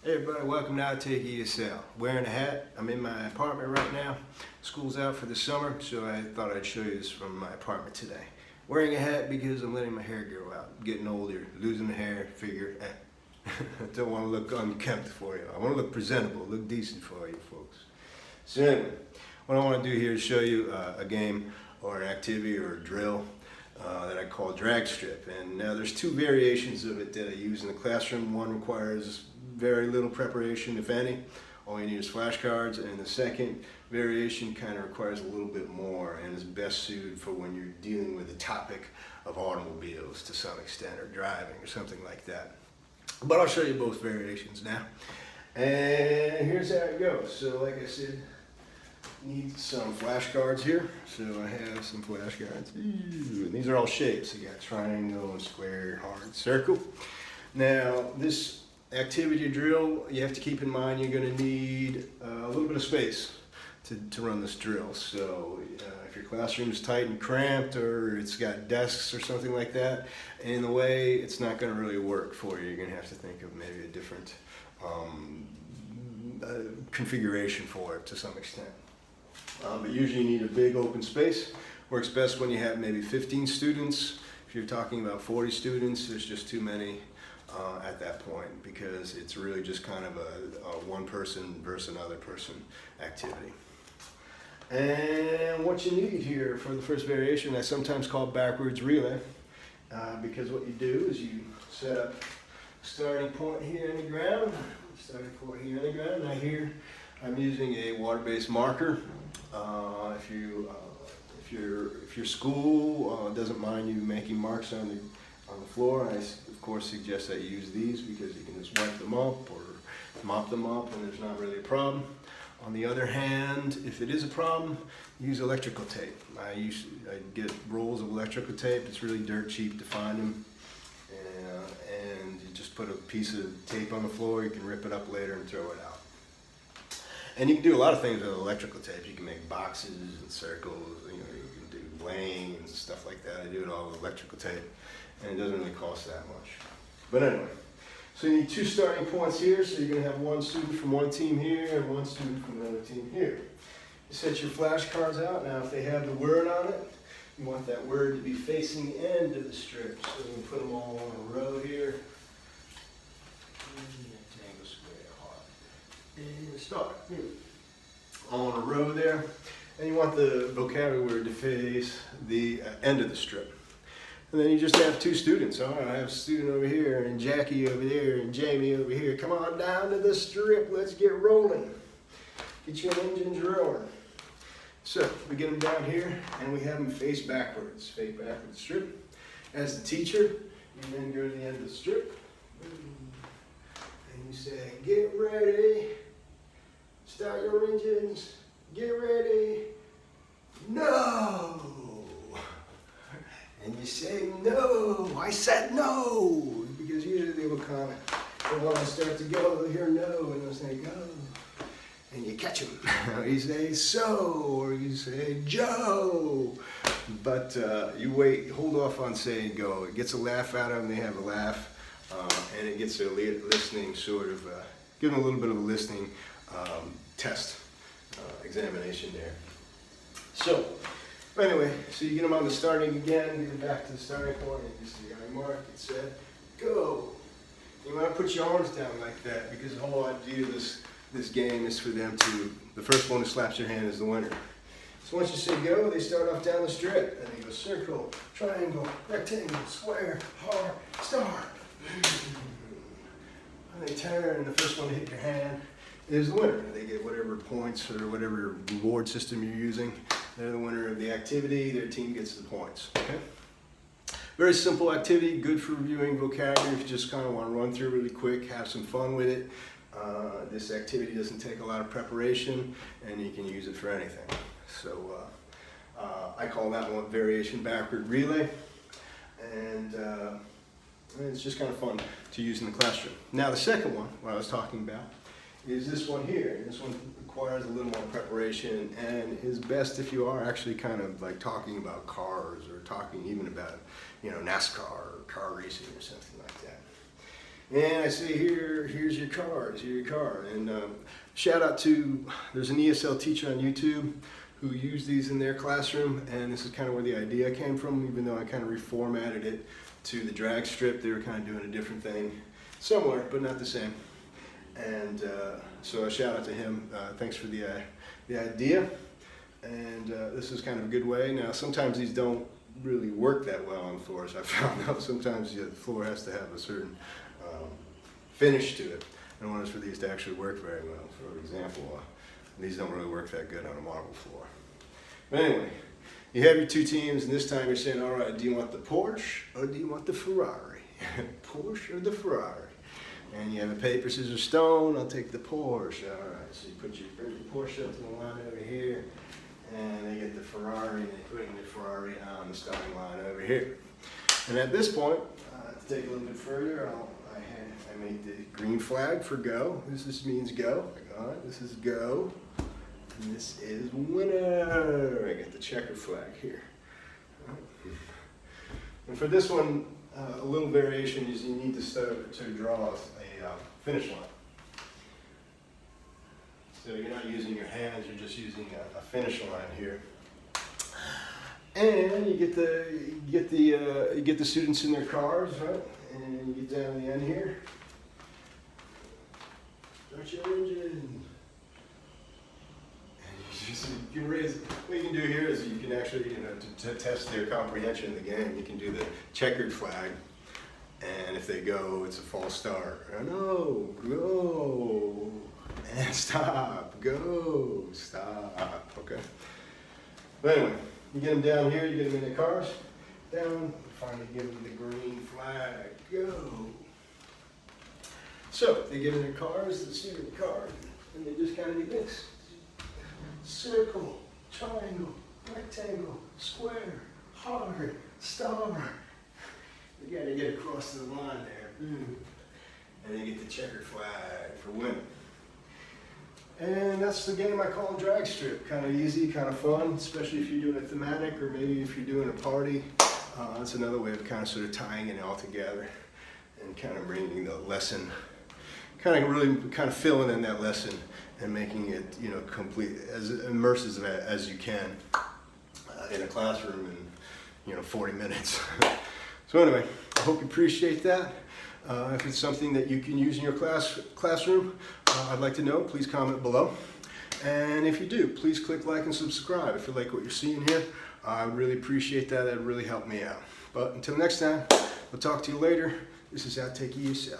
Hey everybody, welcome to Take ESL. Wearing a hat. I'm in my apartment right now. School's out for the summer, so I thought I'd show you this from my apartment today. Wearing a hat because I'm letting my hair grow out. I'm getting older, losing the hair, figure, I don't want to look unkempt for you. I want to look presentable, look decent for you folks. So anyway, what I want to do here is show you a game or an activity or a drill that I call drag strip. And now there's two variations of it that I use in the classroom. One requires very little preparation, if any. All you need is flashcards. And the second variation kind of requires a little bit more and is best suited for when you're dealing with the topic of automobiles to some extent, or driving or something like that. But I'll show you both variations now. And here's how it goes. So like I said, need some flashcards here. So I have some flashcards. And these are all shapes. You got triangle, square, heart, circle. Now this activity drill, you have to keep in mind you're going to need a little bit of space to run this drill. So if your classroom is tight and cramped, or it's got desks or something like that in the way, it's not going to really work for you. You're going to have to think of maybe a different configuration for it to some extent. But usually you need a big open space. Works best when you have maybe 15 students. If you're talking about 40 students, there's just too many at that point, because it's really just kind of a one person versus another person activity. And what you need here for the first variation, I sometimes call backwards relay, because what you do is you set up a starting point here in the ground, Now here I'm using a water-based marker. If your school doesn't mind you making marks on the floor, I of course suggest that you use these, because you can just wipe them up or mop them up and there's not really a problem. On the other hand, if it is a problem, use electrical tape. I get rolls of electrical tape. It's really dirt cheap to find them. And you just put a piece of tape on the floor. You can rip it up later and throw it out. And you can do a lot of things with electrical tape. You can make boxes and circles. You can do lanes and stuff like that. I do it all with electrical tape, and it doesn't really cost that much. But anyway, so you need two starting points here. So you're going to have one student from one team here and one student from another team here. You set your flashcards out. Now, if they have the word on it, you want that word to be facing the end of the strip. So you can put them all on a row here. Rectangle, square, heart, and start. Here. On a row there. And you want the vocabulary word to face the end of the strip. And then you just have two students. All right, I have a student over here, and Jackie over there, and Jamie over here. Come on down to the strip. Let's get rolling. Get your engines rolling. So we get them down here, and we have them face backwards strip. As the teacher, you then go to the end of the strip, and you say, get ready. Start your engines. Get ready. No. And you say, no. I said no. Because usually they will kind of, when I start to go, they'll hear no, and they'll say go. And you catch them. You say so, or you say Joe. But you wait, hold off on saying go. It gets a laugh out of them, they have a laugh. And it gets their listening sort of, give them a little bit of a listening test, examination there. So, anyway, so you get them on the starting again, get them back to the starting point, and you see I mark, it said, go. You want to put your arms down like that, because the whole idea of this game is for them to, the first one who slaps your hand is the winner. So once you say go, they start off down the strip, and they go circle, triangle, rectangle, square, heart, star. And they turn, and the first one to hit your hand is the winner. They get whatever points or whatever reward system you're using. They're the winner of the activity. Their team gets the points. Okay. Very simple activity, good for reviewing vocabulary if you just kind of want to run through really quick, have some fun with it. This activity doesn't take a lot of preparation, and you can use it for anything. So I call that one variation backward relay, and it's just kind of fun to use in the classroom. Now the second one, what I was talking about, is this one here. This one requires a little more preparation, and is best if you are actually kind of like talking about cars, or talking even about, NASCAR or car racing or something like that. And I say here's your card, And shout out to, there's an ESL teacher on YouTube who used these in their classroom, and this is kind of where the idea came from, even though I kind of reformatted it to the drag strip. They were kind of doing a different thing, similar, but not the same. And so a shout out to him. Thanks for the idea. And this is kind of a good way. Now, sometimes these don't really work that well on floors. I found out sometimes the floor has to have a certain finish to it in order for these to actually work very well. For example, these don't really work that good on a marble floor. But anyway, you have your two teams, and this time you're saying, all right, do you want the Porsche or do you want the Ferrari? Porsche or the Ferrari? And you have a paper, scissors, stone. I'll take the Porsche. All right, so you bring the Porsche up to the line over here, and they get the Ferrari, and they put the Ferrari on the starting line over here. And at this point, to take a little bit further, I make the green flag for go. This means go. All right, this is go. And this is winner. I got the checker flag here. Right. And for this one, a little variation is you need to draw a finish line. So you're not using your hands, you're just using a finish line here. And you get the students in their cars, right? And you get down to the end here. Start your engine. You can raise. What you can do here is you can actually, to test their comprehension of the game, you can do the checkered flag, and if they go, it's a false start. No, go, and stop, go, stop. Okay. But anyway, you get them down here, you get them in the cars, down, finally give them the green flag, go. So they get in their cars, the student car, and they just kind of do this. Circle, triangle, rectangle, square, heart, star. You gotta get across the line there. And then you get the checkered flag for winning. And that's the game I call drag strip. Kind of easy, kind of fun, especially if you're doing a thematic or maybe if you're doing a party. That's another way of kind of sort of tying it all together and kind of bringing the lesson, kind of filling in that lesson and making it, complete, as immersive as you can in a classroom in, 40 minutes. So anyway, I hope you appreciate that. If it's something that you can use in your classroom, I'd like to know. Please comment below. And if you do, please click like and subscribe if you like what you're seeing here. I really appreciate that. That really helped me out. But until next time, we'll talk to you later. This is Outtake ESL.